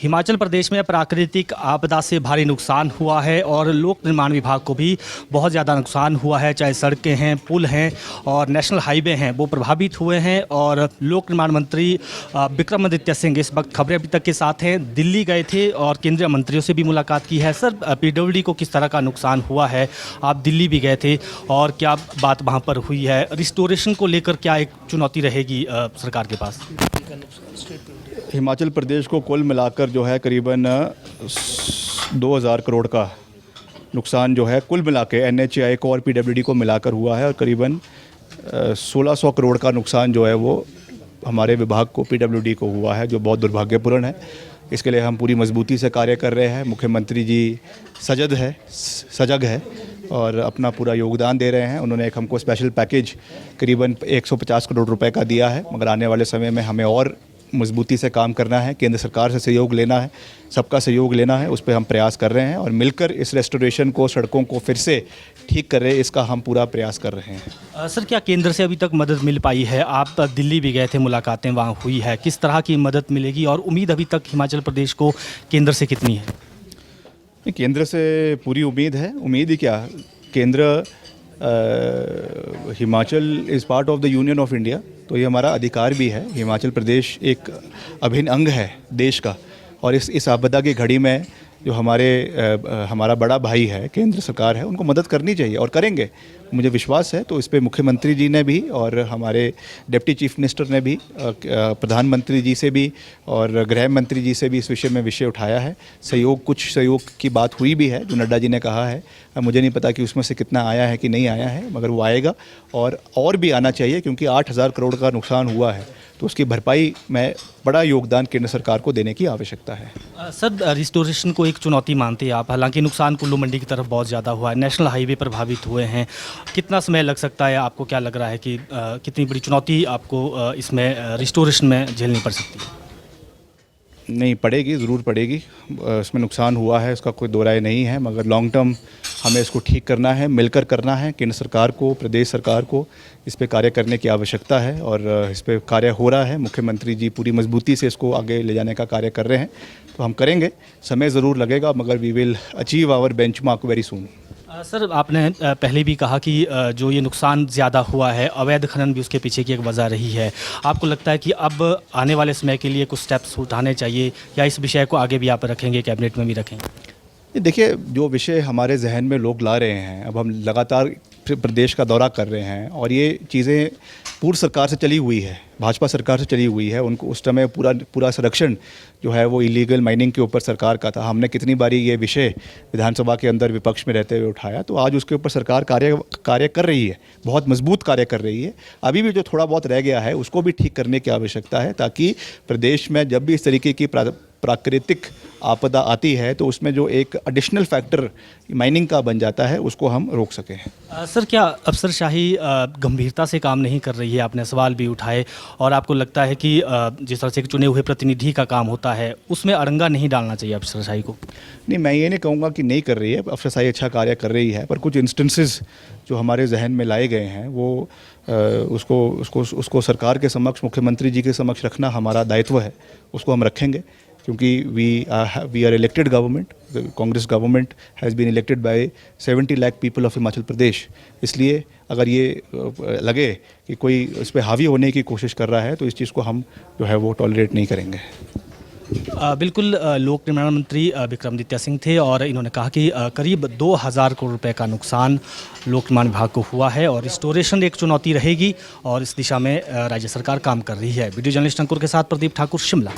हिमाचल प्रदेश में प्राकृतिक आपदा से भारी नुकसान हुआ है और लोक निर्माण विभाग को भी बहुत ज़्यादा नुकसान हुआ है। चाहे सड़कें हैं, पुल हैं और नेशनल हाईवे हैं, वो प्रभावित हुए हैं। और लोक निर्माण मंत्री विक्रमादित्य सिंह इस वक्त खबरें अभी तक के साथ हैं, दिल्ली गए थे और केंद्रीय मंत्रियों से भी मुलाकात की है। सर, पीडब्ल्यूडी को किस तरह का नुकसान हुआ है? आप दिल्ली भी गए थे और क्या बात वहाँ पर हुई है? रिस्टोरेशन को लेकर क्या एक चुनौती रहेगी सरकार के पास? हिमाचल प्रदेश को कुल मिलाकर जो है करीबन 2000 करोड़ का नुकसान जो है कुल मिला के NHAI को और पीडब्ल्यूडी को मिलाकर हुआ है और करीबन 1600 करोड़ का नुकसान जो है वो हमारे विभाग को पीडब्ल्यूडी को हुआ है, जो बहुत दुर्भाग्यपूर्ण है। इसके लिए हम पूरी मजबूती से कार्य कर रहे हैं। मुख्यमंत्री जी सजग है और अपना पूरा योगदान दे रहे हैं। उन्होंने एक हमको स्पेशल पैकेज करीबन 150 करोड़ रुपए का दिया है, मगर आने वाले समय में हमें और मजबूती से काम करना है, केंद्र सरकार से सहयोग लेना है, सबका सहयोग लेना है। उस पर हम प्रयास कर रहे हैं और मिलकर इस रेस्टोरेशन को, सड़कों को फिर से ठीक कर रहे हैं, इसका हम पूरा प्रयास कर रहे हैं। सर, क्या केंद्र से अभी तक मदद मिल पाई है? आप दिल्ली भी गए थे, मुलाकातें वहाँ हुई है, किस तरह की मदद मिलेगी और उम्मीद अभी तक हिमाचल प्रदेश को केंद्र से कितनी है? केंद्र से पूरी उम्मीद है। उम्मीद ही क्या, केंद्र Himachal is part of the union of India, तो ये हमारा अधिकार भी है। हिमाचल प्रदेश एक अभिन्न अंग है देश का और इस आपदा की घड़ी में जो हमारा बड़ा भाई है, केंद्र सरकार है, उनको मदद करनी चाहिए और करेंगे, मुझे विश्वास है। तो इस पे मुख्यमंत्री जी ने भी और हमारे डिप्टी चीफ मिनिस्टर ने भी, प्रधानमंत्री जी से भी और गृह मंत्री जी से भी इस विषय में विषय उठाया है। कुछ सहयोग की बात हुई भी है, जो नड्डा जी ने कहा है। मुझे नहीं पता कि उसमें से कितना आया है कि नहीं आया है, मगर वो आएगा और भी आना चाहिए, क्योंकि 8000 करोड़ का नुकसान हुआ है, तो उसकी भरपाई में बड़ा योगदान केंद्र सरकार को देने की आवश्यकता है। सर, रिस्टोरेशन को एक चुनौती मानते हैं आप? हालांकि नुकसान कुल्लू मंडी की तरफ बहुत ज़्यादा हुआ है, नेशनल हाईवे प्रभावित हुए हैं। कितना समय लग सकता है? आपको क्या लग रहा है कि कितनी बड़ी चुनौती आपको इसमें रिस्टोरेशन में झेलनी पड़ सकती है? नहीं, पड़ेगी, ज़रूर पड़ेगी। इसमें नुकसान हुआ है, इसका कोई दो राय नहीं है, मगर लॉन्ग टर्म हमें इसको ठीक करना है, मिलकर करना है। केंद्र सरकार को, प्रदेश सरकार को इस पे कार्य करने की आवश्यकता है और इस पे कार्य हो रहा है। मुख्यमंत्री जी पूरी मजबूती से इसको आगे ले जाने का कार्य कर रहे हैं, तो हम करेंगे। समय ज़रूर लगेगा, मगर we will achieve our benchmark very soon. Sir, आपने पहले भी कहा कि जो ये नुकसान ज़्यादा हुआ है, अवैध खनन भी उसके पीछे की एक वजह रही है। आपको लगता है कि अब आने वाले समय के लिए कुछ स्टेप्स उठाने चाहिए या इस विषय को आगे भी आप रखेंगे, कैबिनेट में भी रखेंगे? देखिए, जो विषय हमारे जहन में लोग ला रहे हैं, अब हम लगातार प्रदेश का दौरा कर रहे हैं और ये चीज़ें पूर्व सरकार से चली हुई है, भाजपा सरकार से चली हुई है। उनको उस समय पूरा संरक्षण जो है वो इलीगल माइनिंग के ऊपर सरकार का था। हमने कितनी बारी ये विषय विधानसभा के अंदर विपक्ष में रहते हुए उठाया, तो आज उसके ऊपर सरकार कार्य कर रही है, बहुत मजबूत कार्य कर रही है। अभी भी जो थोड़ा बहुत रह गया है उसको भी ठीक करने की आवश्यकता है, ताकि प्रदेश में जब भी इस तरीके की प्राकृतिक आपदा आती है तो उसमें जो एक एडिशनल फैक्टर माइनिंग का बन जाता है, उसको हम रोक सकें। सर, क्या अफसरशाही गंभीरता से काम नहीं कर रही है? आपने सवाल भी उठाए और आपको लगता है कि जिस तरह से चुने हुए प्रतिनिधि का काम होता है, उसमें अड़ंगा नहीं डालना चाहिए अफसरशाही को? नहीं, मैं ये नहीं कहूँगा कि नहीं कर रही है, अफसरशाही अच्छा कार्य कर रही है, पर कुछ इंस्टेंसेस जो हमारे जहन में लाए गए हैं वो उसको सरकार के समक्ष, मुख्यमंत्री जी के समक्ष रखना हमारा दायित्व है। उसको हम रखेंगे, क्योंकि we are elected government. Congress government has been elected by 70 lakh people of Himachal Pradesh. इसलिए अगर ये लगे कि कोई इस पर हावी होने की कोशिश कर रहा है, तो इस चीज़ को हम जो है वो टॉलरेट नहीं करेंगे। बिल्कुल, लोक निर्माण मंत्री विक्रमादित्य सिंह थे और इन्होंने कहा कि करीब 2000 करोड़ रुपए का नुकसान लोक निर्माण विभाग को हुआ है और रिस्टोरेशन एक चुनौती रहेगी और इस दिशा में राज्य सरकार काम कर रही है। वीडियो जर्नलिस्ट अंकुर के साथ प्रदीप ठाकुर, शिमला।